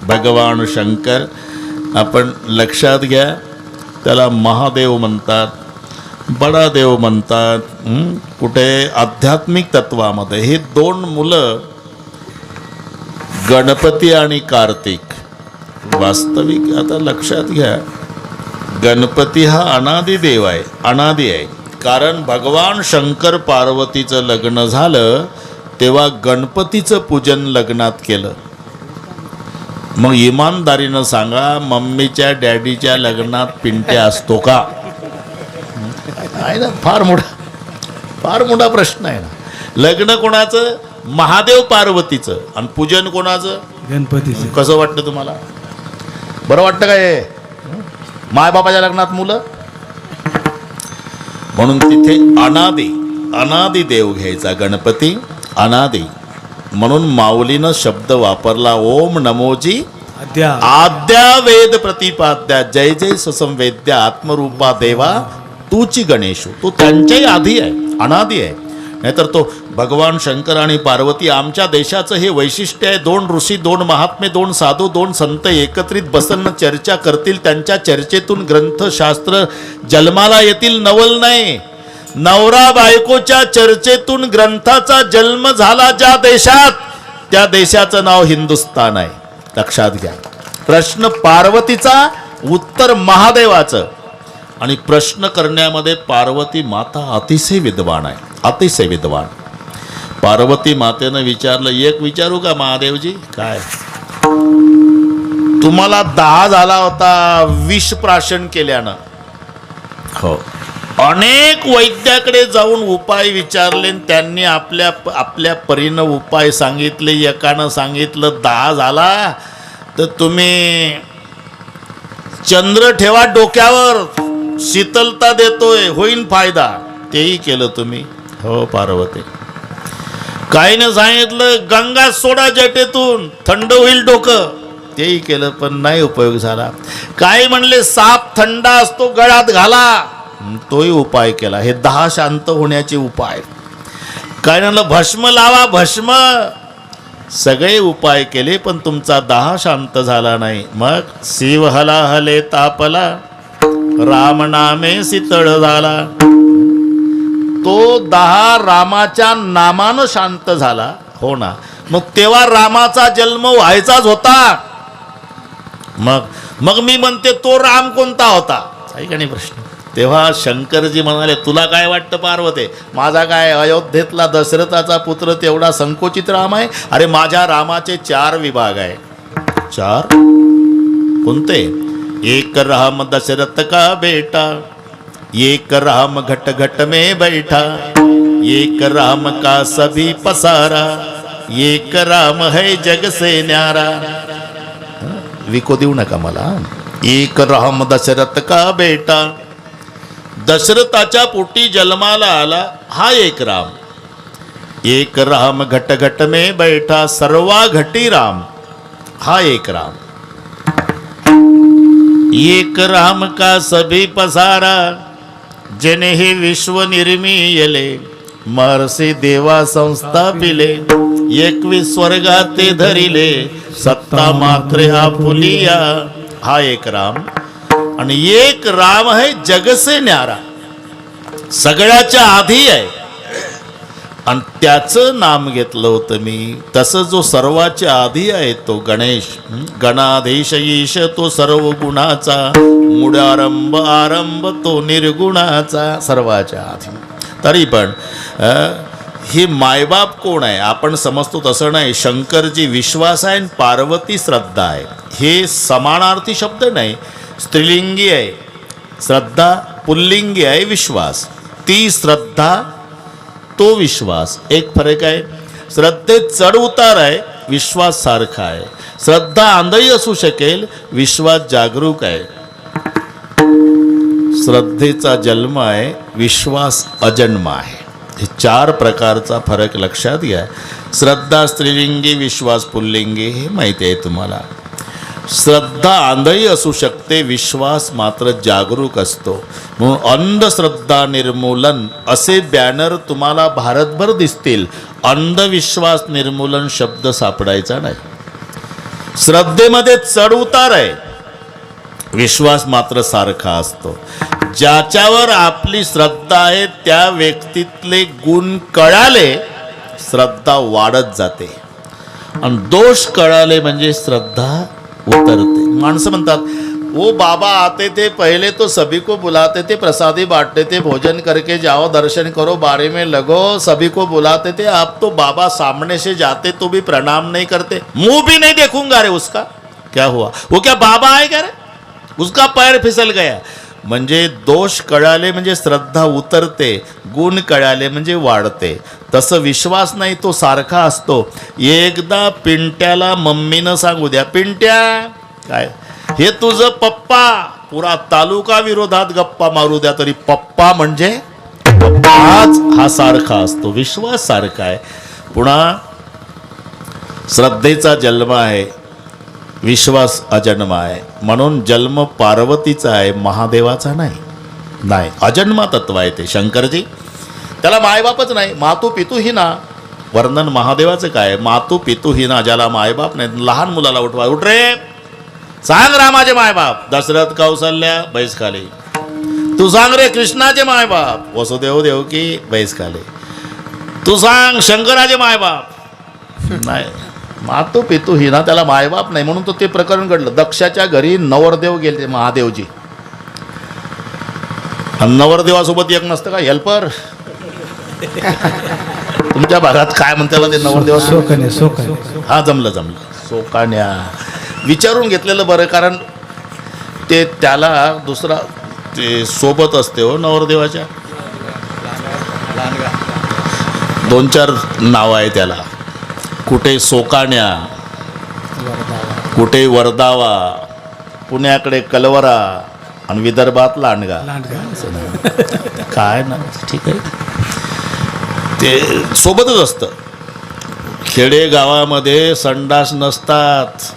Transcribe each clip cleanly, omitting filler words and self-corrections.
भगवान शंकर आपण लक्षात घ्या, त्याला महादेव म्हणतात, बडा देव म्हणतात. कुठे आध्यात्मिक तत्वामध्ये हे दोन मुलं गणपती आणि कार्तिक, वास्तविक आता लक्षात घ्या, गणपती हा अनादी देव आहे, अनादी आहे. कारण भगवान शंकर पार्वतीचं लग्न झालं तेव्हा गणपतीचं पूजन लग्नात केलं. मग इमानदारीनं सांगा, मम्मीच्या डॅडीच्या लग्नात पिंट्या असतो का? आहे ना, फार मोठा प्रश्न आहे ना. लग्न कोणाचं? महादेव पार्वतीचं, आणि पूजन कोणाचं? गणपतीचं. कसं वाटतं तुम्हाला? बरं वाटतं काय? मायबापाच्या लग्नात मुलं? म्हणून तिथे अनादी देव घ्यायचा गणपती, अनादी. म्हणून माऊलीनं शब्द वापरला, ओम नमोजी आद्या वेद प्रतिपाद्या जय जय सुसंवेद्या आत्मरूपा देवा तूची गणेशू. तो त्यांच्याही आधी आहे, अनादी आहे. नाहीतर तो भगवान शंकर आणि पार्वती, आमच्या देशाचं हे वैशिष्ट्य आहे. दोन ऋषी, दोन महात्मे, दोन साधू, दोन संत एकत्रित बसन चर्चा करतील, त्यांच्या चर्चेतून ग्रंथ शास्त्र जन्माला येतील. नवल नाही, नवरा बायकोच्या चर्चेतून ग्रंथाचा जन्म झाला ज्या देशात, त्या देशाचं नाव हिंदुस्तान आहे. लक्षात घ्या. प्रश्न पार्वतीचा, उत्तर महादेवाचं. आणि प्रश्न करण्यामध्ये पार्वती माता अतिशय विद्वान आहे, अतिशय विद्वान. पार्वती मातेनं विचारलं, एक विचारू का महादेवजी? काय? तुम्हाला 10 झाला होता विष प्राशन केल्यानं. हो, अनेक वैद्याकडे जाऊन उपाय विचारले, त्यांनी आपल्या परीनं उपाय सांगितले. एकानं सांगितलं 10 झाला तर तुम्ही चंद्र ठेवा डोक्यावर, शीतलता देतोय, होईन फायदा. तेही केलं तुम्ही. हो पार्वती. काहीनं सांगितलं गंगा सोडा जटेतून, थंड होईल डोकं. तेही केलं पण नाही उपयोग झाला. काही म्हणले साप थंडा असतो गळ्यात घाला, तोही उपाय केला. हे 10 शांत होण्याचे उपाय. काय म्हणलं भस्म लावा, भस्म. सगळे उपाय केले पण तुमचा 10 शांत झाला नाही. मग शिव हला हले तापला, राम नामे शीतळ झाला. तो 10 रामाच्या नामानं शांत झाला. हो ना, मग तेव्हा रामाचा जन्म व्हायचाच होता. मग मी म्हणते तो राम कोणता होता? आहे का नाही प्रश्न? तेव्हा शंकरजी म्हणाले, तुला काय वाटतं पार्वती? माझा काय अयोध्येतला दशरथाचा पुत्र तेवढा संकोचित राम आहे? अरे माझ्या रामाचे 4 विभाग आहे. 4 कोणते? एक राम दशरथ का बेटा, एक राम घट घट में बैठा, एक राम का सभी पसारा, एक राम है जग से न्यारा. विको देऊ नका मला. एक राम दशरथ का बेटा, दशरथाच्या पोटी जन्माला आला हा एक राम. एक राम घट घट में बैठा, सर्वा घटी राम, हा एक राम. एक राम का सभी पसारा, जने हे विश्व निर्मियले, महर्षी देवा संस्थापिले, 21 स्वर्गाते धरिले, सत्ता मात्र हा फुलिया, हा एक राम. आणि एक राम है जग से न्यारा, सगळ्याच्या आधी आहे. आणि त्याचं नाम घेतलं होतं मी. तसं जो सर्वाच्या आधी आहे तो गणेश. गणाधीश ईश तो सर्व गुणाचा, मूळारंभ आरंभ तो निर्गुणाचा, सर्वाच्या आधी. तरी पण हे मायबाप कोण आहे आपण समजतो तसं नाही. शंकरजी विश्वास आहे आणि पार्वती श्रद्धा आहे. हे समानार्थी शब्द नाही, स्त्रीलिंगी आहे श्रद्धा, पुल्लिंगी आहे विश्वास. ती श्रद्धा, तो विश्वास, एक फरक आहे. श्रद्धेत चढ उतार आहे, विश्वास सारखा आहे. श्रद्धा आंधळी असू शकेल, विश्वास जागरूक आहे. श्रद्धेचा जन्म आहे, विश्वास अजन्म आहे. हे 4 प्रकारचा फरक लक्षात घ्या. श्रद्धा स्त्रीलिंगी, विश्वास पुल्लिंगी, हे माहिती आहे तुम्हाला. श्रद्धा आंधळी असू शकते, विश्वास मात्र जागरूक असतो. म्हणून अंधश्रद्धा निर्मूलन असे बॅनर तुम्हाला भारतभर दिसतील. अंधविश्वास निर्मूलन शब्द सापडायचा नाही. श्रद्धेमध्ये चढ उतार आहे, विश्वास मात्र सारखा असतो. ज्याच्यावर आपली श्रद्धा आहे त्या व्यक्तीतले गुण कळाले श्रद्धा वाढत जाते, आणि दोष कळाले म्हणजे श्रद्धा उतरते. माणसं म्हणतात वो बाबा आते थे पहले तो सभी को बुलाते थे, प्रसादी बांटते थे, भोजन करके जाओ, दर्शन करो, बारे में लगो, सभी को बुलाते थे. अब तो बाबा सामने से जाते तो भी प्रणाम नहीं करते, मुंह भी नहीं देखूंगा रे उसका. क्या हुआ, वो क्या बाबा आहे का रे, उसका पैर फिसल गया. म्हणजे दोष कळाले म्हणजे श्रद्धा उतरते, गुण कळाले म्हणजे वाढते. तसं विश्वास नाही, तो सारखा असतो. एकदा पिंट्याला मम्मीनं सांगू द्या, पिंट्या काय हे तुझं पप्पा, पुरा तालुका विरोधात गप्पा मारू द्या तरी पप्पा म्हणजे पप्पाच हा सारखा असतो. विश्वास सारखा आहे. पुन्हा श्रद्धेचा जन्म आहे, विश्वास अजन्म आहे. म्हणून जन्म पार्वतीचा आहे, महादेवाचा नाही. नाही, अजन्मा तत्व आहे ते. शंकरजी त्याला मायबापच नाही, मातू पितू ही ना. वर्णन महादेवाचं काय, मातू पितू ही ना, ज्याला मायबाप नाही. लहान मुलाला उठवा, उठ रे, सांग रामाचे मायबाप, दशरथ कौशल्या बैस खाली. तू सांग रे कृष्णाचे मायबाप, वसुदेव देवकी बैस खाली. तू सांग शंकराचे मायबाप. नाही, मातू पितू ही ना, त्याला मायबाप नाही. म्हणून तो ते प्रकरण घडलं. दक्षाच्या घरी नवरदेव गेले, महादेवजी. आणि नवरदेवासोबत एक नसतं का हेल्पर, तुमच्या भागात काय म्हणतात ते नवरदेवा, हा जमलं सोकाण्या. विचारून घेतलेलं बरं, कारण ते त्याला दुसरा ते सोबत असते हो नवरदेवाच्या. 2-4 नाव आहे त्याला. कुठे सोकाण्या, कुठे वरदावा, पुण्याकडे कलवरा आणि विदर्भात लांडगा. काय ना, ठीक आहे, ते सोबतच असतं. खेडेगावामध्ये संडास नसतात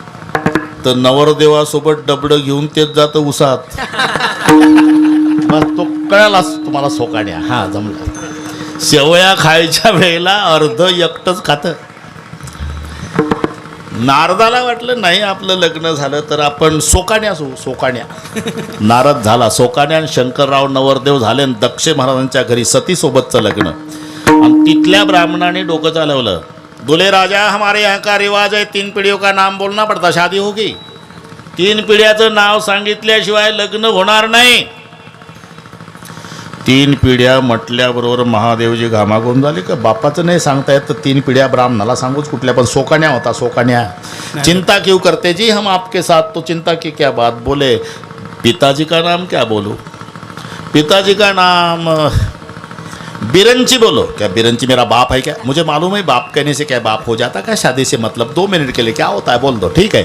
तर नवरदेवासोबत डबडं घेऊन तेच जातं उसात. बस तो कळालाच तुम्हाला सोकाण्या. हा जमलं. शेवया खायच्या वेळेला अर्ध एकटंच खातं. नारदाला वाटलं नाही आपलं लग्न झालं तर आपण सोकाण्या असू. सोकाण्या नारद झाला सोकाण्या, आणि शंकरराव नवरदेव झाले. आणि दक्ष महाराजांच्या घरी सतीसोबतचं लग्न. आणि तिथल्या ब्राह्मणाने डोकं चालवलं, दुल्हे राजा हमारे यहाँ का रिवाज है 3 पीढ़ियों का नाम बोलना पड़ता, शादी होगी. 3 पिढ्याचं नाव सांगितल्याशिवाय लग्न होणार नाही. 3 पिढ्या म्हटल्याबरोबर महादेवजी घामाघूम झाले. का बापाचं नाही सांगता येत तर 3 पिढ्या ब्राह्मणाला सांगूच कुठल्या. पण सोकाण्या होता. सोकाण्या, चिंता क्यों करते जी हम आपके साथ, तो चिंता की क्या बात. बोले पिताजी का नाम क्या बोलो, पिताजी का नाम बिरंची बोलो. क्या बिरंची मेरा बाप है क्या, मुझे मालूम है बाप कहने से क्या बाप हो जाता, क्या शादी से मतलब 2 मिनट के लिए क्या होता है, बोल दो. ठीक है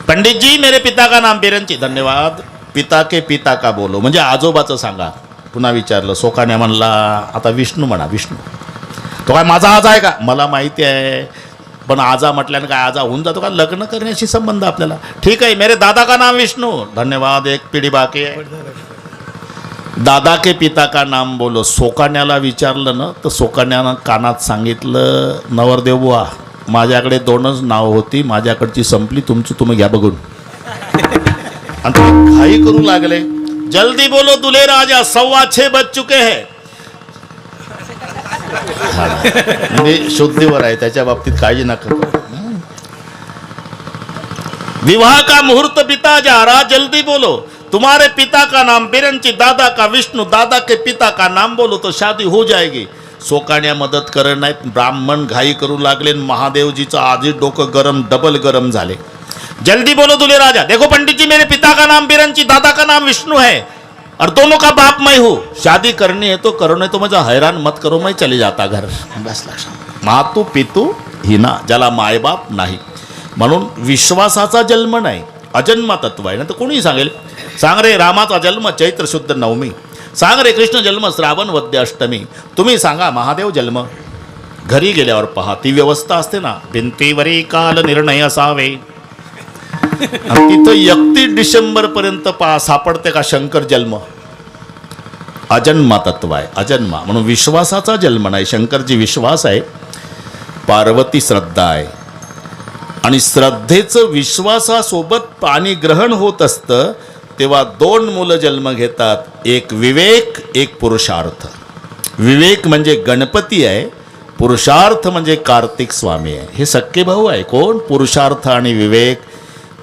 पंडित जी, मेरे पिता का नाम बिरंची. धन्यवाद. पिता के पिता का बोलो, म्हणजे आजोबाचं सांगा. पुन्हा विचारलं. सोकाण्या म्हणला आता विष्णू म्हणा. विष्णू. तो काय माझा आजा आहे का, मला माहिती आहे, पण आजा म्हटल्यानं काय आजा होऊन जातो का, लग्न करण्याशी संबंध आपल्याला. ठीक आहे, मेरे दादा का नाम विष्णू. धन्यवाद, 1 पिढी बाकी आहे. दादा के पिता का नाम बोलो. सोकाण्याला विचारलं ना तर सोकाण्यानं कानात सांगितलं, नवरदेव बुवा माझ्याकडे 2च नाव होती, माझ्याकडची संपली, तुमची तुम्ही घ्या बघून. आणि तुम्ही घाई करू लागले. जल्दी बोलो दुल्हे राजा, 6:15 बज चुके हैं. म्हणजे शुद्धीवर आहे, त्याच्या बाबतीत काळजी नका करू. विवाह का मुहूर्त बिता जा रहा, जल्दी बोलो. तुम्हारे पिता का नाम बिरंची, दादा का विष्णू, दादा के पिता का नाम बोलो तो शादी हो जाएगी. सोकाण्या मदत करत नाहीत. ब्राह्मण घाई करू लागले. महादेवजीचं आधीच डोकं गरम, डबल गरम झाले. जल्दी बोलो दुल्हे राजा, देखो पंडित जी मेरे पिता का नाम बिरंची, दादा का नाम विष्णु है और दोनों का बाप मैं हूँ. शादी करनी है तो करो, नहीं तो मुझे हैरान मत करो, मैं चले जाता घर. बस लक्षात. मातू पितू हिना, ज्याला मायबाप नाही. म्हणून विश्वासाचा जन्म नाही, अजन्मा तत्व आहे. ना तर कोणीही सांगेल, सांग रे रामाचा जन्म चैत्र शुद्ध 9मी, सांग रे कृष्ण जन्म श्रावण वद्य अष्टमी. तुम्ही सांगा महादेव जन्म. घरी गेल्यावर पहा ती व्यवस्था असते ना, भिंतीवरी काल निर्णय असावे. तिथं 31 डिसेंबर पर्यंत पहा सापडते का शंकर जन्म. अजन्मा तत्व आहे, अजन्मा. म्हणून विश्वासाचा जन्म नाही. शंकरजी विश्वास आहे, पार्वती श्रद्धा आहे. आणि श्रद्धेचं विश्वासासोबत पाणीग्रहण होत असतं तेव्हा दोन मुलं जन्म घेतात, एक विवेक, एक पुरुषार्थ. विवेक म्हणजे गणपती आहे, पुरुषार्थ म्हणजे कार्तिक स्वामी आहे. हे सख्खे भाऊ आहे. कोण? पुरुषार्थ आणि विवेक.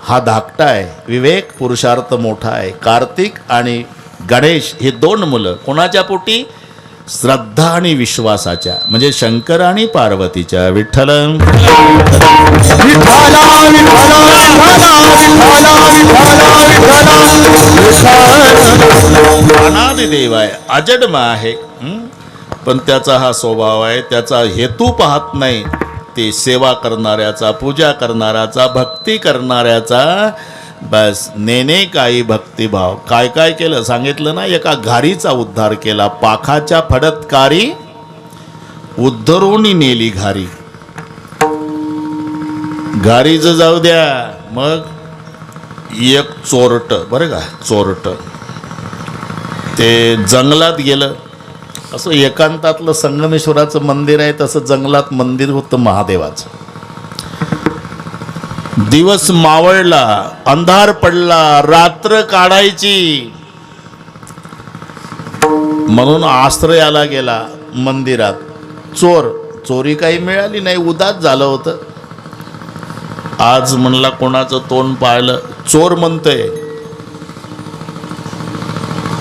हा धाकटा आहे, विवेक. पुरुषार्थ मोठा आहे, कार्तिक. आणि गणेश हे दोन मुलं कोणाच्या पोटी? श्रद्धा आणि विश्वासाच्या, म्हणजे शंकर आणि पार्वतीच्या. विठ्ठल अनादि देव आहे, अजन्म आहे. पण त्याचा हा स्वभाव आहे, त्याचा हेतू पाहत नाही. ते सेवा करणाऱ्याचा, पूजा करणाऱ्याचा, भक्ती करणाऱ्याचा. बस नेने काही भक्तिभाव. काय काय केलं सांगितलं ना. एका घारीचा उद्धार केला. पाखाच्या फडतकारी उद्धरून नेली घारी. घारीचं जाऊ द्या, मग एक चोरट, बरं का, चोरट ते जंगलात गेलं. असं एकांतातलं संगमेश्वराचं मंदिर आहे, तसं जंगलात मंदिर होतं महादेवाचं. दिवस मावळला, अंधार पडला, रात्र काढायची म्हणून आश्रयाला गेला मंदिरात. चोरी काही मिळाली नाही, उदास झालं होतं. आज म्हणला कोणाचं तोंड पाहिलं, चोर म्हणतंय.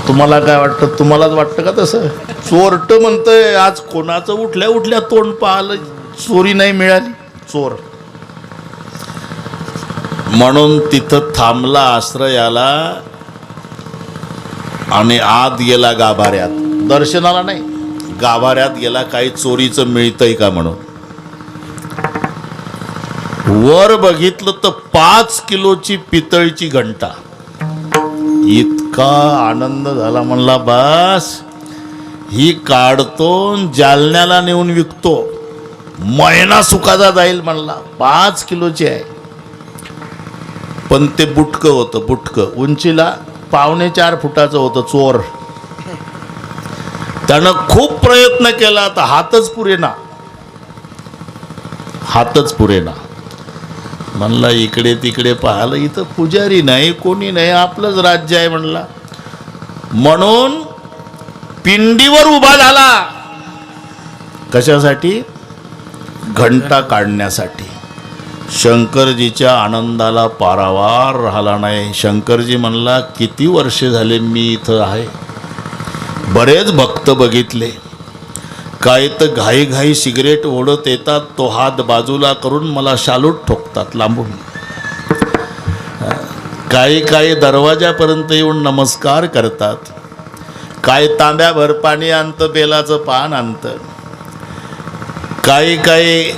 तुम्हाला काय वाटतं? तुम्हालाच वाटतं का तसं? चोरट म्हणतंय. आज कोणाचं उठल्या उठल्या तोंड पाहिलं, चोरी नाही मिळाली, चोर. म्हणून तिथं थांबला आश्रयाला आणि आत गेला गाभाऱ्यात. दर्शनाला नाही, गाभाऱ्यात गेला. काही चोरीचं मिळतंय का म्हणून. वर बघितलं तर 5 किलोची पितळची घंटा. इतका आनंद झाला, म्हणला बस ही काढतो, जालन्याला नेऊन विकतो, महिना सुखाचा जाईल म्हणला. 5 किलोची आहे. पण ते बुटकं होतं, बुटकं उंचीला 4.25 फुटाचं होतं. चोर त्यानं खूप प्रयत्न केला, तर हातच पुरेना, हातच पुरेना. म्हणला इकडे तिकडे पाहिलं, इथं पुजारी नाही, कोणी नाही, आपलंच राज्य आहे म्हणला. म्हणून पिंडीवर उभा झाला. कशासाठी? घंटा काढण्यासाठी. शंकरजीच्या आनंदाला पारावार राहिला नाही. शंकरजी म्हणला किती वर्षे झाले मी इथं आहे, बरेच भक्त बघितले. काय तर घाई सिगरेट ओढत येतात, तो हात बाजूला करून मला शालूट ठोकतात लांबून. काही दरवाजापर्यंत येऊन नमस्कार करतात. काय तांब्याभर पाणी आणतं, बेलाचं पान आणतं. काही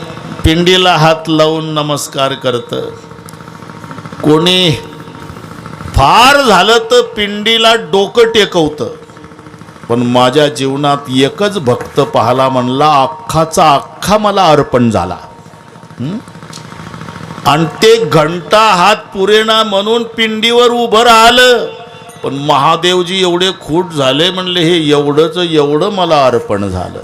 पिंडीला हात लावून नमस्कार करतं. कोणी फार झालं तर पिंडीला डोकं टेकवतं. पण माझ्या जीवनात एकच भक्त पाहला, म्हणला अख्खाचा अख्खा मला अर्पण झाला. आणि ते घंटा हात पुरेना म्हणून पिंडीवर उभं राहिलं. पण महादेवजी एवढे खूट झाले, म्हणले हे एवढं मला अर्पण झालं.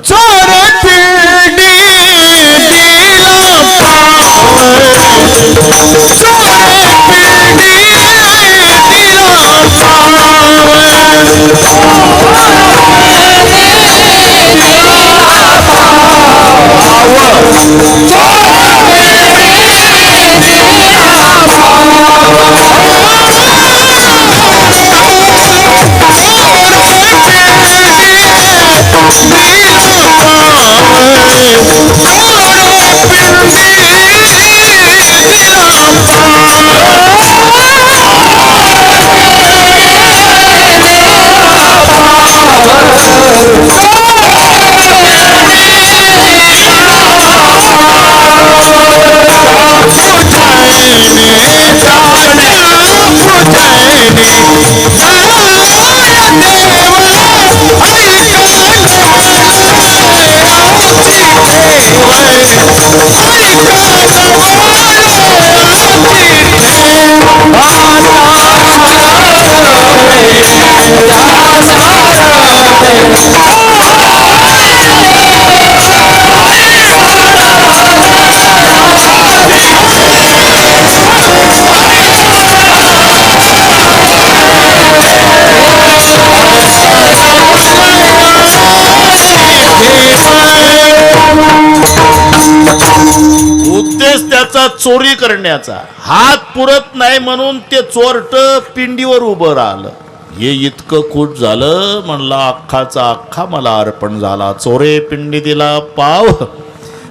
चोरी करण्याचा. हात पुरत नाही म्हणून ते चोरट पिंडीवर उभं राहिलं. हे इतकं खुश झालं, म्हणला अख्खाचा अख्खा मला अर्पण झाला. चोरे पिंडी दिला पाव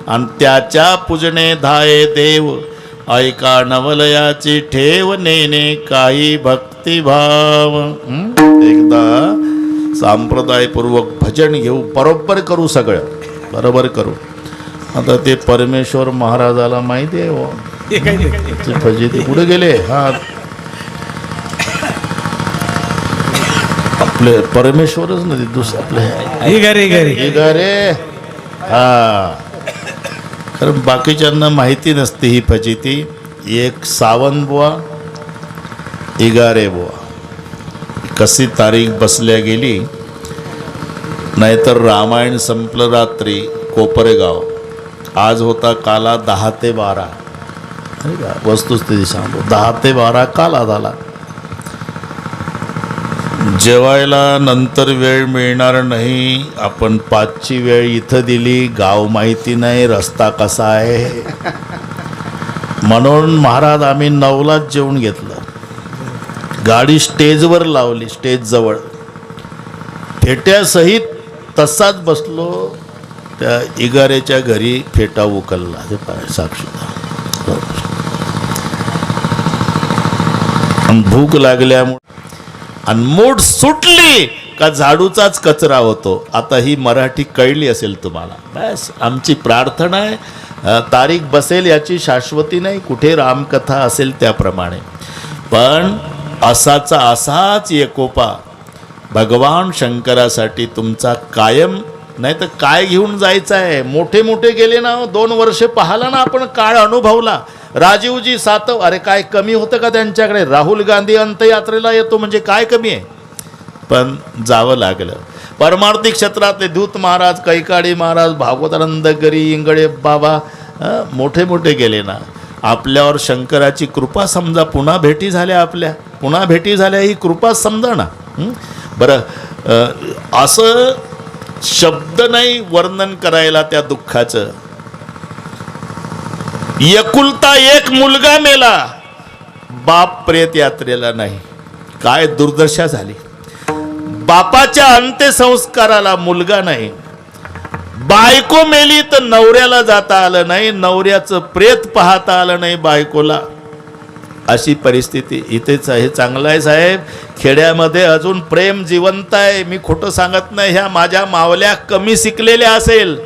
आणि त्याच्या पूजने धाये देव. ऐका नवलयाची ठेव नेने काही भक्तिभाव. एकदा संप्रदायपूर्वक भजन घेऊ, बरोबर करू, सगळं बरोबर करू. आता ते परमेश्वर महाराजाला माहिती आहे हो, ते कुठे गेले. हा, आपले परमेश्वरच नाही, दुसरे आपले घरे. हा, कारण बाकीच्यांना माहिती नसते ही फजिती. एक सावंत बुवा, इगारे बुवा, कशी तारीख बसल्या गेली. नाहीतर रामायण संपलं रात्री. कोपरेगाव आज होता काला 10 ते 12. वस्तुस्थिती सांगतो, 10 ते 12 काला झाला. जेवायला नंतर वेळ मिळणार नाही. आपण 5ची वेळ इथं दिली. गाव माहिती नाही, रस्ता कसा आहे म्हणून महाराज आम्ही 9लाच जेवून घेतलं. गाडी स्टेजवर लावली, स्टेज जवळ फेट्यासहित तसाच बसलो. त्या इगारेच्या घरी फेटा उकलला. ते पाय साक्षीदार. भूक लागल्यामुळे आणि मूठ सुटली का झाडूचाच कचरा होतो. आता ही मराठी कळली असेल तुम्हाला. बस आमची प्रार्थना आहे, तारीख बसेल याची शाश्वती नाही. कुठे रामकथा असेल त्याप्रमाणे. पण असाचा असाच एकोपा भगवान शंकरासाठी तुमचा कायम. नाही तर काय घेऊन जायचं आहे. मोठे मोठे गेले ना, 2 वर्ष पाहिला ना आपण, काळ अनुभवला. राजीवजी सातव, अरे काय कमी होतं का त्यांच्याकडे. राहुल गांधी अंत्ययात्रेला येतो म्हणजे काय कमी आहे. पण जावं लागलं. परमार्थिक क्षेत्रातले दूत महाराज, कैकाडी महाराज, भागवतानंद गरी, इंगळे बाबा, मोठे मोठे गेले ना. आपल्यावर शंकराची कृपा समजा. पुन्हा भेटी झाल्या, आपल्या पुन्हा भेटी झाल्या, ही कृपा समजा ना. बरं, असं शब्द नाही वर्णन करायला त्या दुःखाचं. एकुलता एक मुलगा मेला, बाप प्रेत यात्रेला नाही. काय दुर्दशा झाली. बापाच्या अंत्यसंस्काराला मुलगा नाही. बायको मेली तर नवऱ्याला जाता आलं नाही, नवऱ्याचं प्रेत पाहता आलं नाही बायकोला. अशी परिस्थिती इथेच आहे. चांगलं आहे साहेब, खेड्यामध्ये अजून प्रेम जिवंत आहे. मी खोटं सांगत नाही. ह्या माझ्या मावल्या कमी शिकलेल्या असेल,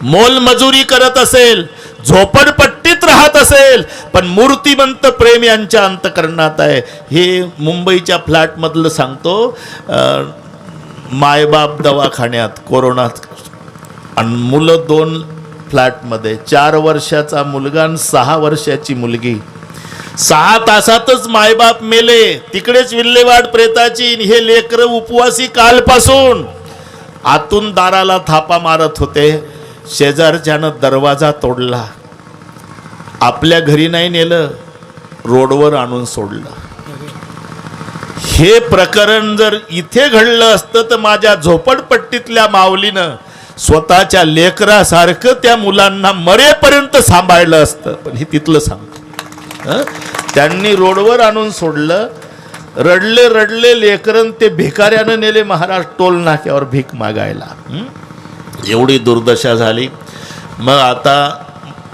मोलमजुरी करत असेल, झोपडपट्टीत राहत असेल, पण मूर्तिमंत प्रेम यांच्या अंतकरणात आहे. हे मुंबईच्या फ्लॅटमधलं सांगतो. मायबाप दवाखान्यात कोरोनात आणि मुलं 2 फ्लॅटमध्ये. 4 वर्षाचा मुलगा आणि 6 वर्षाची मुलगी. 6 तासातच मायबाप मेले. तिकडेच विल्हेवाट प्रेताची. हे लेकरं उपवासी कालपासून. आतून दाराला थापा मारत होते. शेजारच्यानं दरवाजा तोडला. आपल्या घरी नाही नेलं, रोडवर आणून सोडलं. हे प्रकरण जर इथे घडलं असतं तर माझ्या झोपडपट्टीतल्या माऊलीनं स्वतःच्या लेकरासारखं त्या मुलांना मरेपर्यंत सांभाळलं असतं. पण हे तिथलं सांगतो. त्यांनी रोडवर आणून सोडलं. रडले रडले लेकरन ते भिकाऱ्यानं नेले महाराज टोल नाक्यावर भीक मागायला. एवढी दुर्दशा झाली. मग आता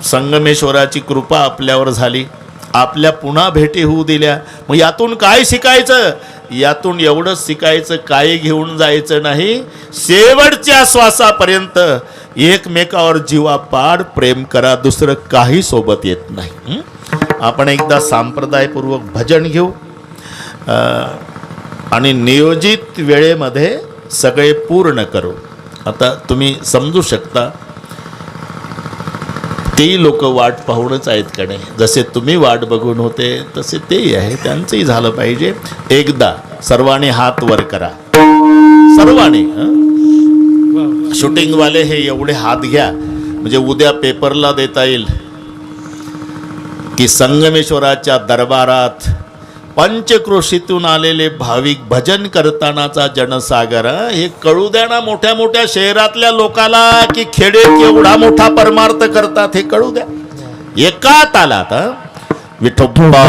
संगमेश्वराची कृपा आपल्यावर झाली. आपल्या पुन्हा भेटी होऊ दिल्या. मग यातून काय शिकायचं. यातून एवढंच शिकायचं, काही घेऊन जायचं नाही. शेवटच्या श्वासापर्यंत एकमेकावर जीवापाड प्रेम करा. दुसरं काही सोबत येत नाही. आपण एकदा संप्रदायपूर्वक भजन घेऊ आणि नियोजित वेळेमध्ये सगळे पूर्ण करू. आता तुम्ही समजू शकता, तेही लोक वाट पाहूनच आहेत का नाही. जसे तुम्ही वाट बघून होते तसे तेही आहे. त्यांचंही झालं पाहिजे. एकदा सर्वांनी हात वर करा. सर्वांनी. शूटिंगवाले हे एवढे हात घ्या म्हणजे उद्या पेपरला देता येईल की संगमेश्वराच्या दरबारात पंचक्रोशीतून आलेले भाविक भजन करतानाचा जनसागर. हे कळू द्या ना मोठ्या मोठ्या शहरातल्या लोकाला की खेडे केवढा मोठा परमार्थ करतात. हे कळू द्या. एका तालात विठोबा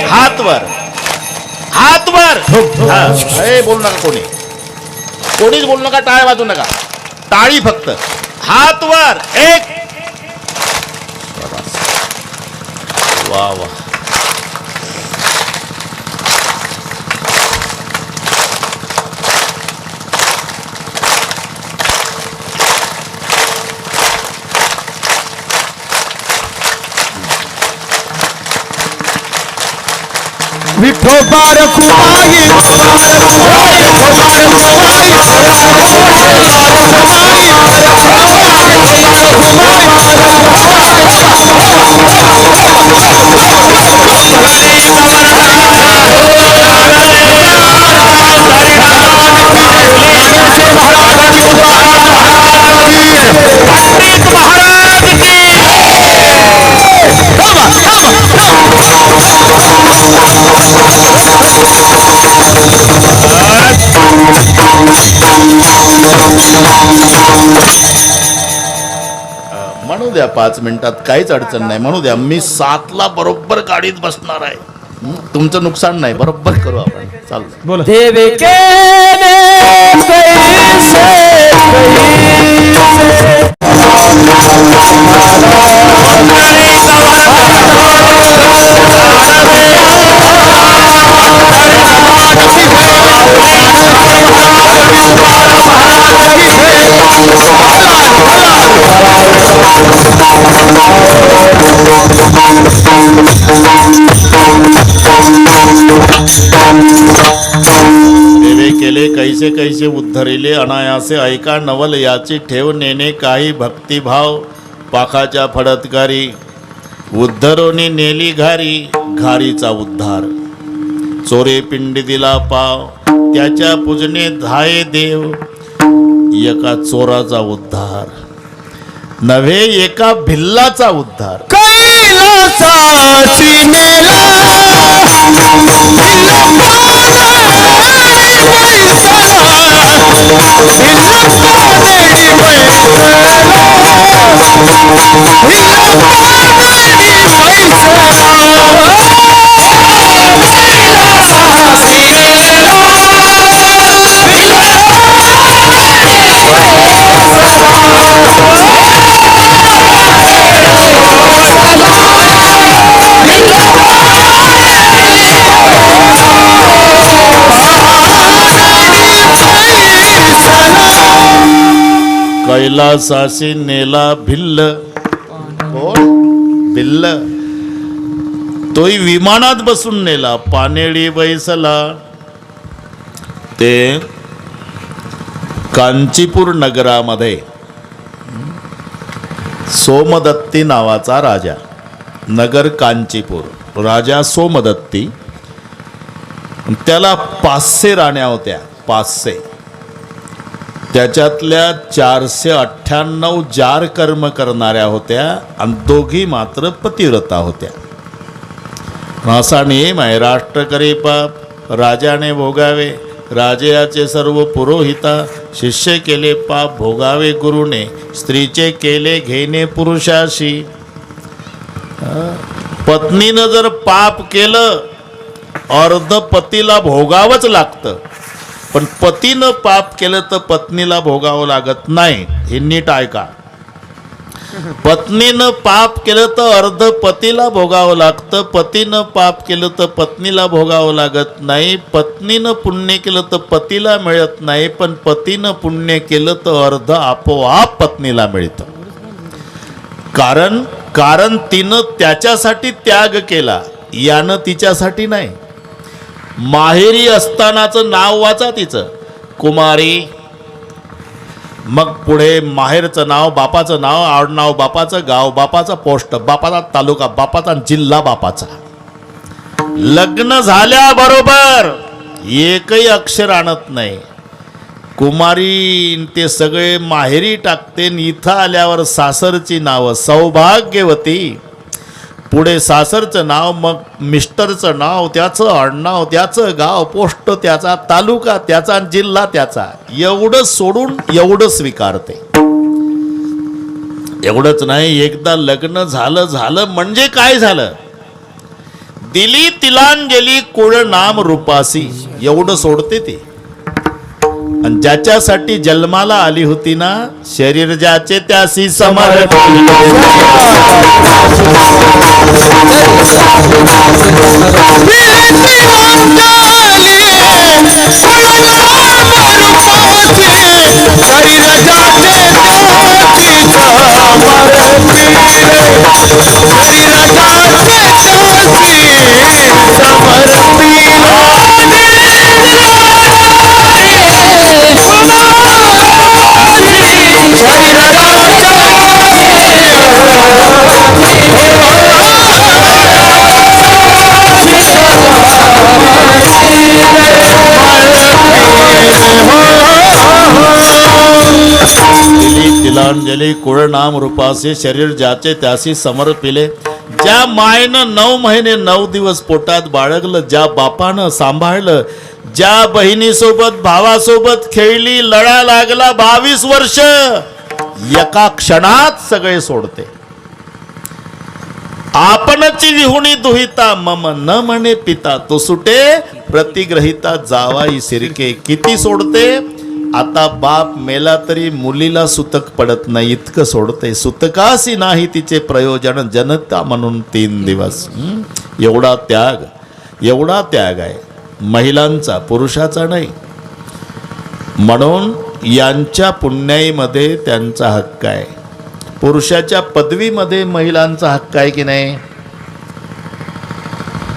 हात वर हात वर बोलू नका कोणीच बोलू नका टाळ्या वाजू नका टाळी फक्त हात वर एक वा वा विठोबा रखुमाई म्हणू द्या 5 मिनिटात काहीच अडचण नाही म्हणू द्या मी 7ला बरोबर गाडीत बसणार आहे तुमचं नुकसान नाही बरोबर करू आपण चालू बोला देवे केले केले कैसे कैसे उद्धरिले अनायासे ऐका नवल याची ठेव नेणे काही भक्तिभाव पाखाच्या फडतकारी उद्धरोनी नेली घारी घारीचा उद्धार चोरे पिंडी दिला पाव त्याच्या पूजने धाये देव एका चोराचा उद्धार नव्हे एका भिल्लाचा उद्धार कैलासाची नेला कैलासाशी नेला भिल्ल कोण भिल्ल तोही विमानात बसून नेला पानेडी बैसला ते कांचीपूर नगरामध्ये सोमदत्ती नावाचा राजा नगर कांचीपूर राजा सोमदत्ती त्याला 500 राण्या होत्या 500 त्याच्यातल्या 498 जार कर्म करणाऱ्या होत्या आणि दोघी मात्र पतिव्रता होत्या असा नियम आहे राष्ट्र करे पाप राजाने भोगावे राजयाचे सर्व पुरोहिता शिष्य केले पाप भोगावे गुरुने स्त्रीचे केले घेणे पुरुषाशी पत्नीनं जर पाप केलं अर्ध पतीला भोगावंच लागतं पण पतीनं पाप केलं तर पत्नीला भोगावं लागत नाही हे नीट ऐका पत्नीनं पाप केलं तर अर्ध पतीला भोगावं लागतं पतीनं पाप केलं तर पत्नीला भोगावं लागत नाही पत्नीनं पुण्य केलं तर पतीला मिळत नाही पण पतीनं पुण्य केलं तर अर्ध आपोआप पत्नीला मिळतं कारण तिनं त्याच्यासाठी त्याग केला यानं तिच्यासाठी नाही माहेरी असतानाचं नाव वाचा तिचं कुमारी मग पुढे माहेरचं नाव बापाचं नाव आडनाव बापाचं गाव बापाचं पोस्ट बापाचा तालुका बापाचा जिल्हा बापाचा लग्न झाल्याबरोबर एकही अक्षर आणत नाही कुमारी ते सगळे माहेरी टाकते इथं आल्यावर सासरची नावं सौभाग्यवती पुढे सासरचं नाव, मग मिस्टरचं नाव, त्याचं आडनाव, त्याचं गाव, पोस्ट त्याचा, तालुका त्याचा, जिल्हा त्याचा, एवढं सोडून एवढं स्वीकारते. एवढंच नाही, एकदा लग्न झालं म्हणजे काय झालं, दिली तिलांजली कुळ नाम रूपासी, एवढं सोडते ती. आणि ज्याच्यासाठी जन्माला आली होती ना, शरीर ज्याचे त्यासी समर्पिले. तिलांजली कुळ नाम रूपासे शरीर ज्याचे त्यासी समर्पिले. ज्या मायनं 9 महिने 9 दिवस पोटात बाळगलं, ज्या बापानं सांभाळलं, ज्या बहिणीसोबत भावासोबत खेळली, लढा लागला 22 वर्ष, एका क्षणात सगळे सोडते. आपणची विहुणी दुहिता मम न म्हणे पिता, तो सुटे प्रतिग्रहिता जावाई सिरके. किती सोडते, आता बाप मेला तरी मुलीला सुतक पडत नाही इतकं सोडते. सुतकासी नाही तिचे प्रयोजन, जनता म्हणून 3 दिवस. एवढा त्याग आहे महिलांचा, पुरुषाचा नाही. म्हणून यांच्या पुण्याईमध्ये त्यांचा हक्क आहे. पुरुषाच्या पदवीमध्ये महिलांचा हक्क आहे की नाही.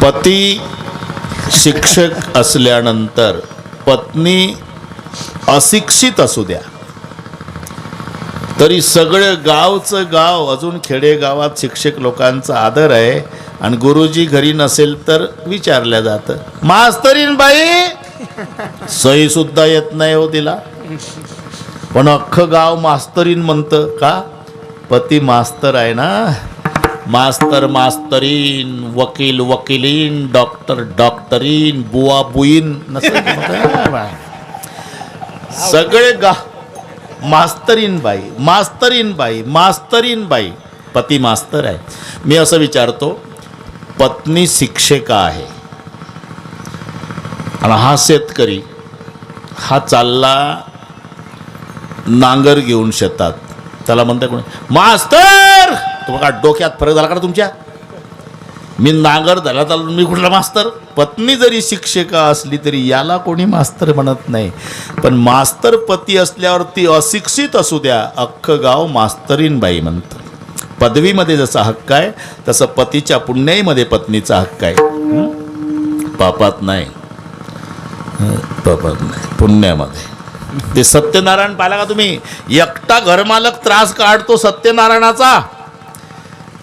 पती शिक्षक असल्यानंतर पत्नी अशिक्षित असू द्या तरी सगळं गावचं गाव, अजून खेडेगावात शिक्षक लोकांचा आदर आहे. आणि गुरुजी घरी नसेल तर विचारल्या जातं, मास्तरीन बाई, सही सुद्धा येत नाही हो तिला, पण अख्खं गाव मास्तरीन म्हणतं का, पती मास्तर आहे ना. मास्तर मास्तरीन, वकील वकिलीन, डॉक्टर डॉक्टरीन, बुवा बुईन नसेल, सगळे मास्तरीन बाई, पती मास्तर आहे. मी असं विचारतो, पत्नी शिक्षिका आहे आणि हा शेतकरी, हा चालला नांगर घेऊन शेतात, त्याला म्हणता कोणी मास्तर. तुम्हाला डोक्यात फरक झाला का तुमच्या, मी नांगर झाला चालू, मी कुठला मास्तर. पत्नी जरी शिक्षिका असली तरी याला कोणी मास्तर म्हणत नाही. पण मास्तर पती असल्यावर ती अशिक्षित असू द्या, अख्खं गाव मास्तरीन बाई म्हणतं. पदवीमध्ये जसा हक्क आहे तसं पतीच्या पुण्याईमध्ये पत्नीचा हक्क आहे. पापात नाही, पुण्यामध्ये. ते सत्यनारायण पाहिला का तुम्ही, एकटा घरमालक त्रास काढतो सत्यनारायणाचा.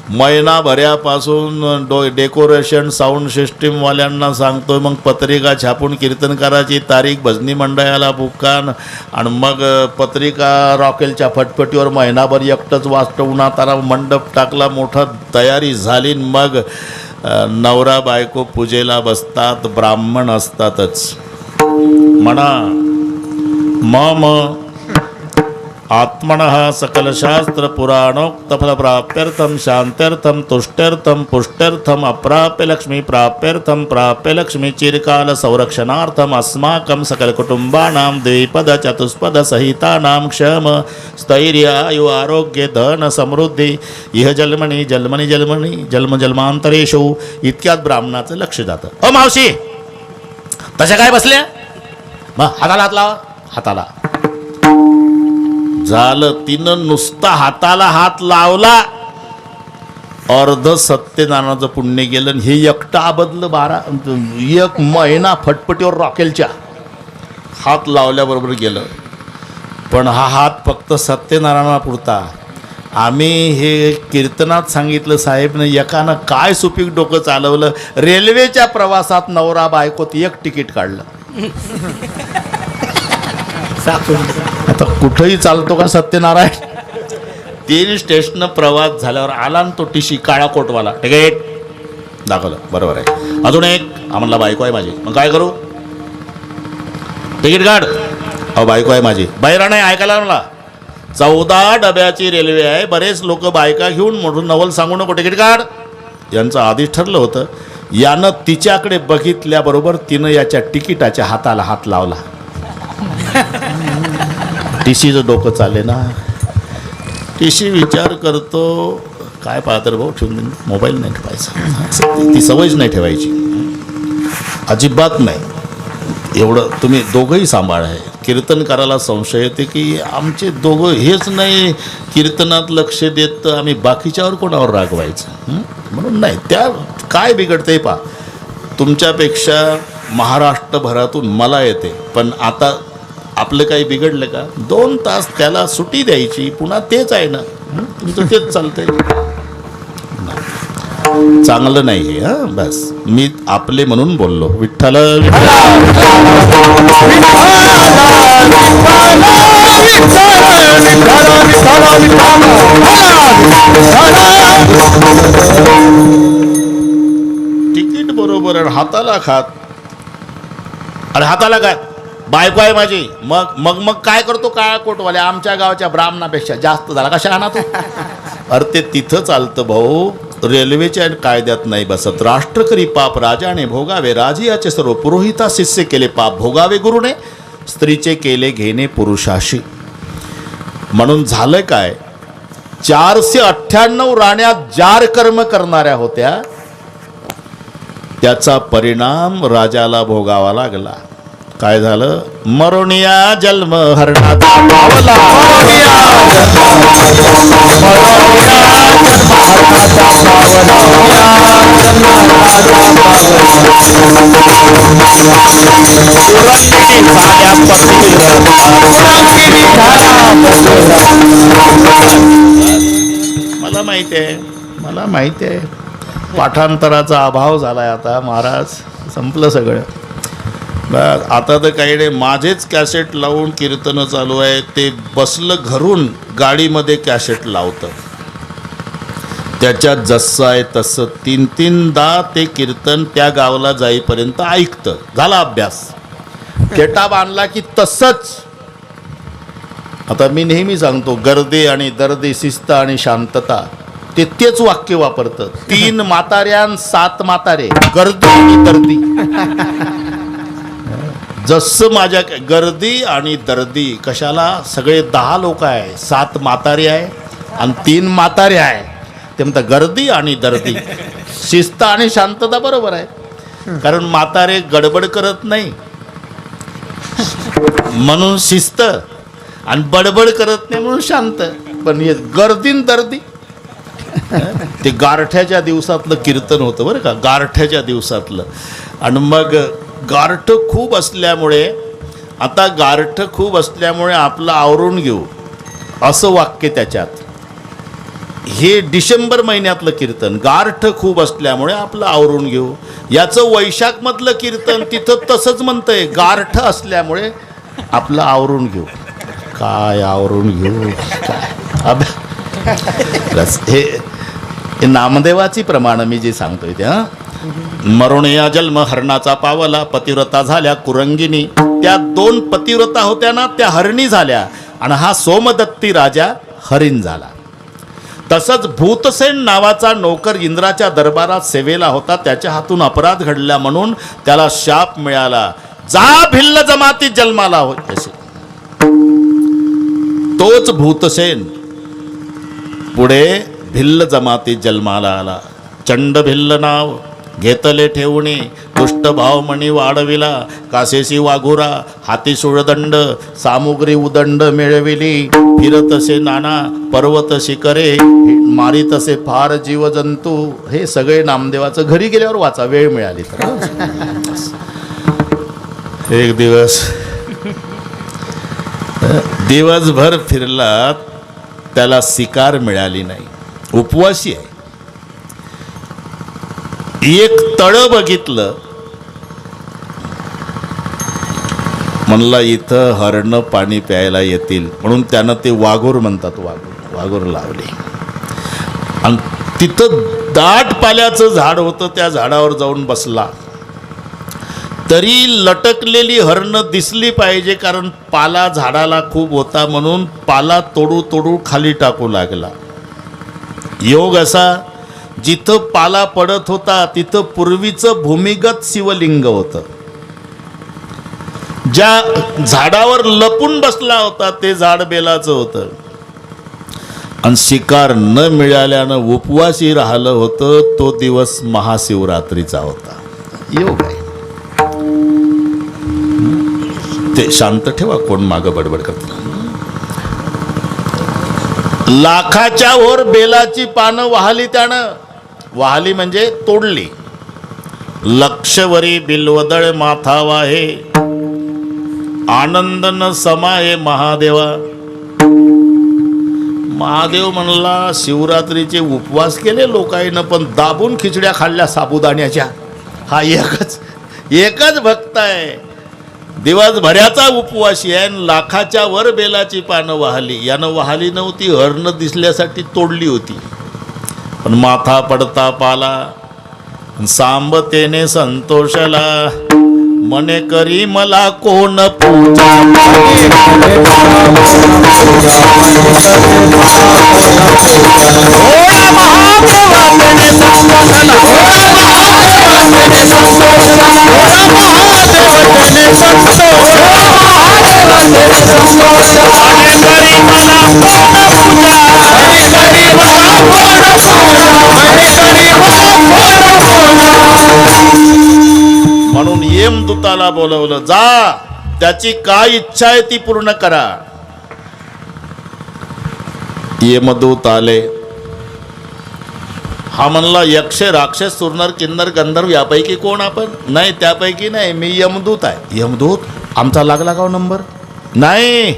महिनाभरापासून डेकोरेशन साऊंड सिस्टीमवाल्यांना सांगतोय, मग पत्रिका छापून कीर्तनकाराची तारीख, भजनी मंडळाला बुकान, आणि मग पत्रिका रॉकेलच्या फटफटीवर महिनाभर एकटंच वाचतं. उन्हात आला, मंडप टाकला, मोठा तयारी झाली, मग नवरा बायको पूजेला बसतात, ब्राह्मण असतातच. म्हणा मम आत्मनः सकलशास्त्र पुराणोक्तफल प्राप्यर्थम शांत्यर्थम तुष्ट्यर्थम पुष्ट्यर्थम अप्राप्य लक्ष्मी प्राप्यर्थम प्राप्य लक्ष्मी चिरकाल संरक्षणार्थम अस्माकं सकल कुटुंबानां द्विपद चतुष्पद सहितानां क्षम स्थैर्य आयु आरोग्य धन समृद्धी इह जन्मनी जन्मनी जन्मनी जन्म जन्मांतरेषु. इतक्यात ब्राह्मणाचं लक्ष जातं. ओ मावशी, तशा काय बसल्या, मग हाताला हात लावा. हाताला झालं, तिनं नुसता हाताला हात लावला, अर्ध सत्यनारायणाचं पुण्य गेलं. हे एकटा अबदलं 1 महिना फटफटीवर रॉकेलच्या हात लावल्याबरोबर गेलं. पण हा हात फक्त सत्यनारायणापुरता. आम्ही हे कीर्तनात सांगितलं साहेबनं, एकानं काय सुपीक डोकं चालवलं, रेल्वेच्या प्रवासात नवरा बायकोत 1 तिकीट काढलं. आता कुठंही चालतो का सत्यनारायण, 3 स्टेशन प्रवास झाल्यावर आला ना तो टीशी काळा कोटवाला, तिकीट दाखवलं, बरोबर आहे. अजून एक, आम्हाला बायको आहे माझी, मग काय करू, तिकीट काढ, अहो बायको आहे माझी, बाहेर नाही ऐकायला मला, 14 डब्याची रेल्वे आहे, बरेच लोक बायका घेऊन म्हणून नवल सांगू नको, तिकीट काढ. यांचं आधीच ठरलं होतं. यानं तिच्याकडे बघितल्याबरोबर तिनं याच्या तिकिटाच्या हाताला हात लावला. टीसीचं डोकं चालले ना. टीसी विचार करतो, काय पाहतर भाऊ ठेवून मोबाईल नाही ठेवायचा, ती सवयच नाही ठेवायची, अजिबात नाही. एवढं तुम्ही दोघंही सांभाळ आहे. कीर्तनकाराला संशय येते की आमचे दोघं हेच नाही कीर्तनात लक्ष देत, आम्ही बाकीच्यावर कोणावर रागवायचं, म्हणून नाही. त्या काय बिघडते पा, तुमच्यापेक्षा महाराष्ट्रभरातून मला येते, पण आता आपलं काही बिघडलं का, 2 तास त्याला सुट्टी द्यायची, पुन्हा तेच आहे ना, तुमचं तेच चालतंय. चांगलं नाही हे, हां बस मी आपले म्हणून बोललो. विठ्ठल तिकीट बरोबर आहे, हाताला खात, अरे हाताला काय, बायको आहे माझी, मग मग मग काय करतो काळा कोटवाले, आमच्या गावच्या ब्राह्मणापेक्षा जास्त झाला कशा आणा तू. अरे ते तिथं चालतं भाऊ, रेल्वेच्या कायद्यात नाही बसत. राष्ट्र करी पाप राजाने भोगावे, राजियाचे सर्व पुरोहिता शिष्य केले पाप भोगावे गुरुने, स्त्रीचे केले घेणे पुरुषाशी. म्हणून झालं काय, 498 राण्या जार कर्म करणाऱ्या होत्या, त्याचा परिणाम राजाला भोगावा लागला. काय झालं, मरोनिया जन्म हरणाचा पावला, मला माहिती आहे, मला माहिती आहे, पाठांतराचा अभाव झालाय आता महाराज, संपलं सगळं. बस आता तर काही नाही, माझेच कॅसेट लावून कीर्तनं चालू आहे, ते बसलं घरून गाडीमध्ये कॅसेट लावतं, त्याच्यात जसं आहे तसं 3-3दा ते कीर्तन त्या गावाला जाईपर्यंत ऐकतं, झाला अभ्यास. केटा बांधला की तसंच. आता मी नेहमी सांगतो, गर्दी आणि दर्दी, शिस्त आणि शांतता, ते तेच वाक्य वापरतं. 3 म्हाताऱ्यान 7 म्हातारे, गर्दी आणि दर्दी. जसं माझ्या गर्दी आणि दर्दी कशाला, सगळे 10 लोक आहे, 7 म्हातारे आहे आणि 3 म्हातारे आहे, ते म्हणतात गर्दी आणि दर्दी. शिस्त आणि शांतता बरोबर आहे, कारण म्हातारे गडबड करत नाही म्हणून शिस्त, आणि बडबड करत नाही म्हणून शांत. पण हे गर्दी आणि दर्दी, ते गारठ्याच्या दिवसातलं कीर्तन होतं बरं का, गारठ्याच्या दिवसातलं. आणि मग गारठ खूप असल्यामुळे, आता गारठ खूप असल्यामुळे आपलं आवरून घेऊ असं वाक्य त्याच्यात. हे डिसेंबर महिन्यातलं कीर्तन, गारठ खूप असल्यामुळे आपलं आवरून घेऊ. याचं वैशाखमधलं कीर्तन तिथं तसंच म्हणतंय, गारठ असल्यामुळे आपलं आवरून घेऊ. काय आवरून घेऊ काय, हे नामदेवाची प्रमाण मी जे सांगतोय त्या. मरुणया जन्म हरणाचा पावला, पतिव्रता झाल्या कुरंगिनी. त्या 2 पतिव्रता होत्या ना, त्या हरणी झाल्या, आणि हा सोमदत्ती राजा हरिण झाला. तसंच भूतसेन नावाचा नौकर इंद्राच्या दरबारात सेवेला होता, त्याच्या हातून अपराध घडला म्हणून त्याला शाप मिळाला, जा भिल्ल जमाती जन्माला हो. असे तोच भूतसेन पुढे भिल्ल जमाती जन्माला आला. चंड भिल्ल नाव घेतले ठेवणे, दुष्ट भावमणी वाढविला, कासेसी वाघुरा हाती सुळदंड, सामुग्री उदंड मिळविली, फिरतसे नाना पर्वत शिखरे, मारितसे फार जीवजंतू. हे सगळे नामदेवाचं घरी गेल्यावर वाचा, वेळ मिळाली तर. एक दिवस दिवसभर फिरला, त्याला शिकार मिळाली नाही, उपवासी आहे. एक तळं बघितलं, म्हणला इथं हरणं पाणी प्यायला येतील, म्हणून त्यानं ते वाघूर म्हणतात, वाघूर वाघूर लावली आणि तिथं दाट पाल्याचं झाड होतं. त्या झाडावर जाऊन बसला. तरी लटकलेली हरणं दिसली पाहिजे, कारण पाला झाडाला खूप होता म्हणून पाला तोडू तोडू खाली टाकू लागला. योग असा, जिथं पाला पडत होता तिथं पूर्वीचं भूमिगत शिवलिंग होतं. ज्या झाडावर लपून बसला होता ते झाड बेलाचं होतं. आणि शिकार न मिळाल्यानं उपवासी राहिलं होतं. तो दिवस महाशिवरात्रीचा होता. योग आहे ते. शांत ठेवा, कोण मागं बडबड करत. लाखाच्या वर बेलाची पानं वाहली त्यानं. वाहली म्हणजे तोडली. लक्षवरी बिल्वदळ माथा वाहे, आनंद न समाये महादेवा. महादेव म्हणला, शिवरात्रीचे उपवास केले लोकांना, पण दाबून खिचड्या खाल्ल्या साबुदाण्याच्या. हा एकच भक्त आहे. दिवसभराचा उपवासी आहे. लाखाच्या वर बेलाची पानं वाहली. यानं वाहली नव्हती, हरण दिसल्यासाठी तोडली होती. पण माथा पडता पाला, सांबतेने संतोषला. मने करी मला कोण पूजा. म्हणून यमदूताला बोलवलं. जा, त्याची काय इच्छा आहे ती पूर्ण करा. यमदूत आले. हा म्हणला, यक्ष राक्षस सुरनर किन्नर गंधर्व यापैकी कोण आपण? नाही, त्यापैकी नाही, मी यमदूत आहे. यमदूत? आमचा लागला का नंबर? नाही,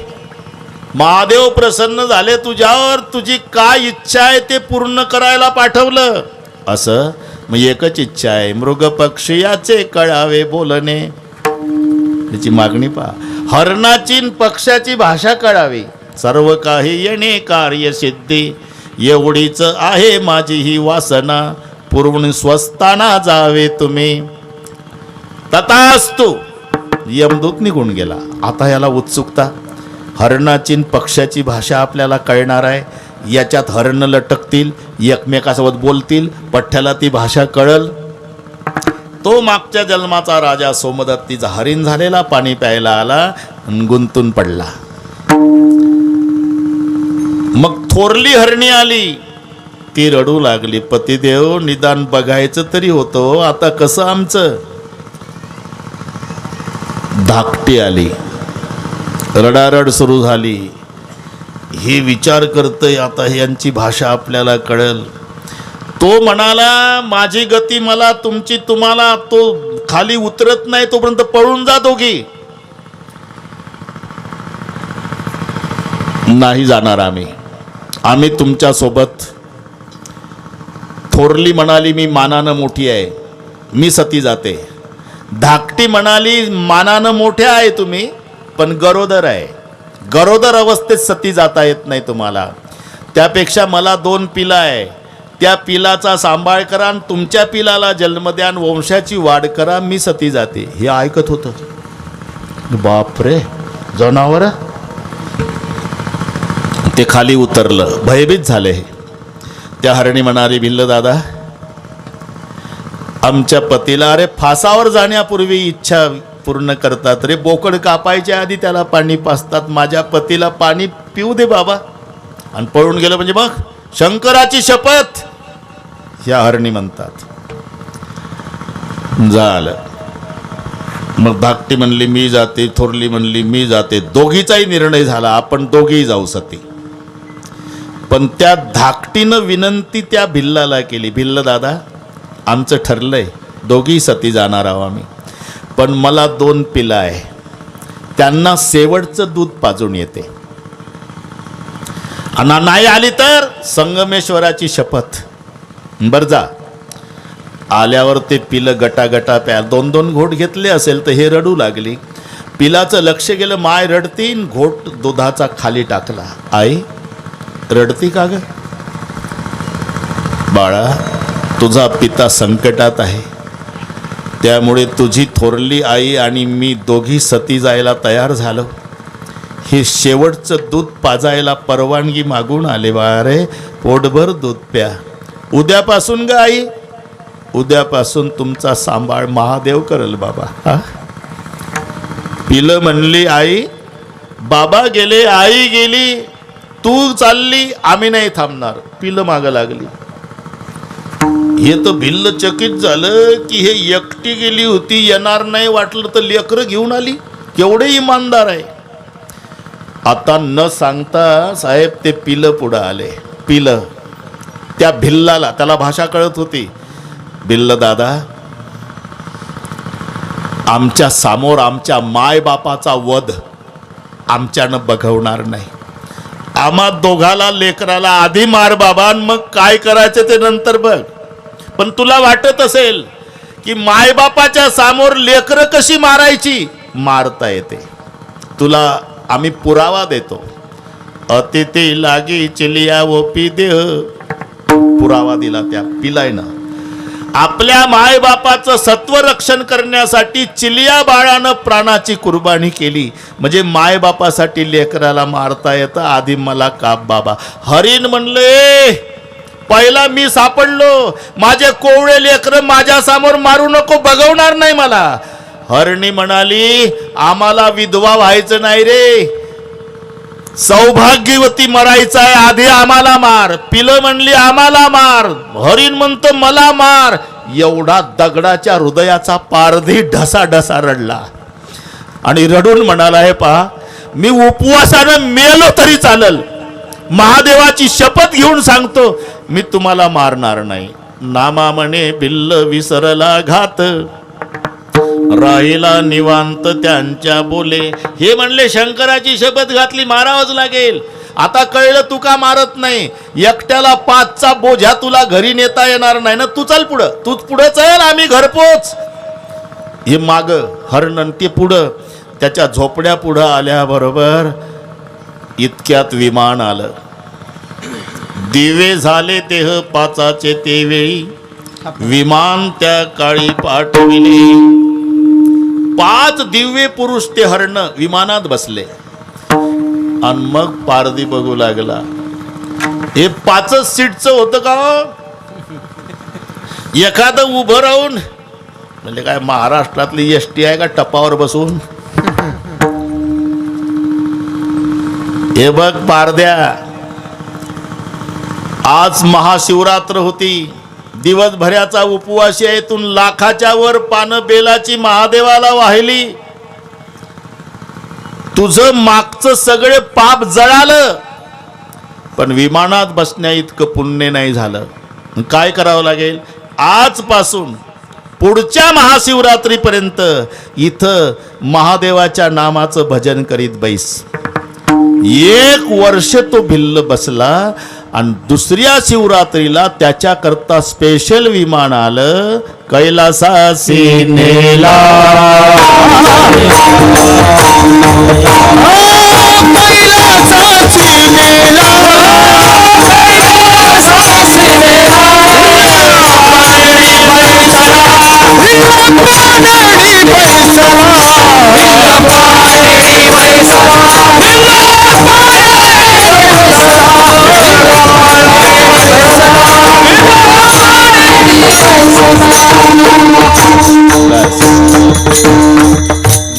महादेव प्रसन्न झाले तुझ्यावर. तुझी काय इच्छा आहे ते पूर्ण करायला पाठवलं. असं मग एकच इच्छा आहे, मृग पक्षी याचे कळावे बोलणे. त्याची मागणी पहा. हरणाची पक्षाची भाषा कळावी. सर्व काही येणे कार्य सिद्धी, एवढीच आहे माझी ही वासना. पूर्ण स्वस्थाना जावे तुम्ही. तथास्तु. यमदूत निघून गेला. आता याला उत्सुकता. हरणाची पक्षाची भाषा आपल्याला कळणार आहे. याच्यात हरण लटकतील, एकमेकासोबत बोलतील, पठ्ठ्याला ती भाषा कळल. तो मागच्या जन्माचा राजा सोमदत्तीचा हरिण झालेला पाणी प्यायला आला आणि गुंतून पडला. मग थोरली हरणी आली. ती रडू लागली. पतिदेव, निदान बघायचं तरी होतं, आता कसं आमचं? धाकटी आली. रडारड सुरू झाली. ही विचार करतय आता यांची भाषा आपल्याला कळेल. तो म्हणाला, माझी गती मला, तुमची तुम्हाला. तो खाली उतरत नाही तोपर्यंत पळून जा दोघी. नाही जाणार आम्ही तुमच्या सोबत. थोरली म्हणाली, मी मानानं मोठी आहे, मी सती जाते. धाकटी म्हणाली, मानानं मोठ्या आहे तुम्ही, पण गरोदर आहे. गरोदर अवस्थेत सती जाता येत नाही तुम्हाला. त्यापेक्षा मला 2 पिलं आहे, त्या पिलाचा सांभाळ करा आणि तुमच्या पिलाला जन्म द्या आणि वंशाची वाढ करा, मी सती जाते. हे ऐकत होतं. बापरे, जनावर. ते खाली उतरलं. भयभीत झाले. त्या हरणी म्हणाली, भिल्ल दादा, आमच्या पतीला अरे फासावर जाण्यापूर्वी इच्छा पूर्ण करतात रे. बोकड कापायच्या आधी त्याला पाणी पाजतात. माझ्या पतीला पाणी पिऊ दे बाबा. आणि पळून गेलं म्हणजे मग शंकराची शपथ, ह्या हरणी म्हणतात. झालं. मग धाकटी म्हणली मी जाते, थोरली म्हणली मी जाते. दोघीचाही निर्णय झाला, आपण दोघेही जाऊ सती. पण त्या धाकटीनं विनंती त्या भिल्लाला केली, भिल्ल दादा, आमचं ठरलंय, दोघी सती जाणार आहोत आम्ही, पण मला 2 पिलं आहे, त्यांना शेवटचं दूध पाजून येते. आणि नाही आली तर संगमेश्वराची शपथ. बरं जा. आल्यावर ते पिलं गटागटा प्या. 2-2 घोट घेतले असेल तर हे रडू लागली. पिलाचं लक्ष गेलं, माय रडतीन. घोट दुधाचा खाली टाकला. आई रडती का ग? बाळा, तुझा पिता संकटात आहे, त्यामुळे तुझी थोरली आई आणि मी दोघी सती जायला तयार झालो. हे शेवटचं दूध पाजायला परवानगी मागून आले. बाळा रे, पोटभर दूध प्या. उद्यापासून ग आई, उद्यापासून तुमचा सांभाळ महादेव करल बाबा. हा, पिलं म्हणली आई. बाबा गेले, आई गेली, तू चालली, आम्ही नाही थांबणार. पिलं मागं लागली. हे तर भिल्ल चकित झालं की हे एकटी गेली होती, येणार नाही वाटलं तर लेकरं घेऊन आली. केवढे इमानदार आहे. आता न सांगता साहेब ते पिलं पुढं आले. पिलं त्या भिल्लाला, त्याला भाषा कळत होती. भिल्ल दादा, आमच्या समोर आमच्या मायबापाचा वध आमच्यानं बघवणार नाही. आम्हा दोघाला लेकराला आधी मार बाबा, आणि मग काय करायचं ते नंतर बघ. पण तुला वाटत असेल की मायबापाच्या समोर लेकरं कशी मारायची, मारता येते. तुला आम्ही पुरावा देतो. अतिथी लागी चिलिया वो पी देह. पुरावा दिला त्या पिलायनं. आपल्या मायबापाचं सत्वरक्षण करण्यासाठी चिलिया बाळानं प्राणाची कुर्बानी केली. म्हणजे मायबापासाठी लेकराला मारता येतं, आधी मला काप बाबा. हरीण म्हणले, पहिला मी सापडलो, माझे कोवळे लेकरं माझ्या समोर मारू नको, बघवणार नाही मला. हरणी म्हणाली, आम्हाला विधवा व्हायचं नाही रे, सौभाग्यवती मरायचं आहे, आधी आम्हाला मार. पिलं म्हणली, आम्हाला मार. हरीण म्हणतो, मला मार. एवढा दगडाच्या हृदयाचा पारधी ढसा ढसा रडला आणि रडून म्हणाला, हे पहा, मी उपवासानं मेलो तरी चालल, महादेवाची शपथ घेऊन सांगतो, मी तुम्हाला मारणार नाही. नामा म्हणे भिल्ल विसरला घात, राहिला निवांत त्यांच्या बोले. हे म्हणले, शंकराची शपथ घातली, मारावंच लागेल. आता कळलं तू का मारत नाही. एकट्याला 5चा बोझ्या तुला घरी नेता येणार नाही ना, तू चल पुढं, तूच पुढं चल, आम्ही घरपोच. हे माग हरण ते पुढं. त्याच्या झोपड्या पुढं आल्याबरोबर इतक्यात विमान आलं. दिवे झाले देह 5चे ते वेळी, विमान त्या काळी पाठविले. 5 दिव्य पुरुष ते हरण विमानात बसले. आणि मग पारधी बघू लागला. हे 5च सीटचं होतं का? एखादं उभं राहून, म्हणजे काय महाराष्ट्रातली एसटी आहे का टपावर बसून? हे बघ पारध्या, आज महाशिवरात्र होती, दिवसभराचा उपवास आहे. तून लाखाच्या वर पानं बेलाची महादेवाला वाहिली. तुझं मागचं सगळे पाप जळालं, पण विमानात बसण्या इतकं पुण्य नाही झालं. काय करावं लागेल? आजपासून पुढच्या महाशिवरात्रीपर्यंत इथं महादेवाच्या नामाचं भजन करीत बैस. 1 वर्ष तो भिल्ल बसला आणि दुसऱ्या शिवरात्रीला त्याच्याकरता स्पेशल विमान आलं. कैलासासी नेला,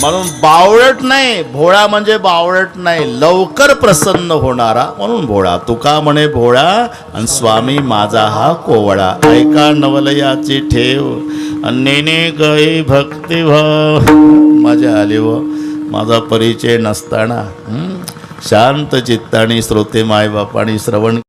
म्हणून बावळट नाही, भोळा म्हणजे बावळट नाही, लवकर प्रसन्न होणारा म्हणून भोळा. तुका म्हणे भोळा आणि स्वामी माझा हा कोवळा. ऐका नवलयाची ठेव, नेने गई भक्तिभाव. मजा आली व माझा परिचय नसताना शांत चित्ताने श्रोते मायबापानी श्रवण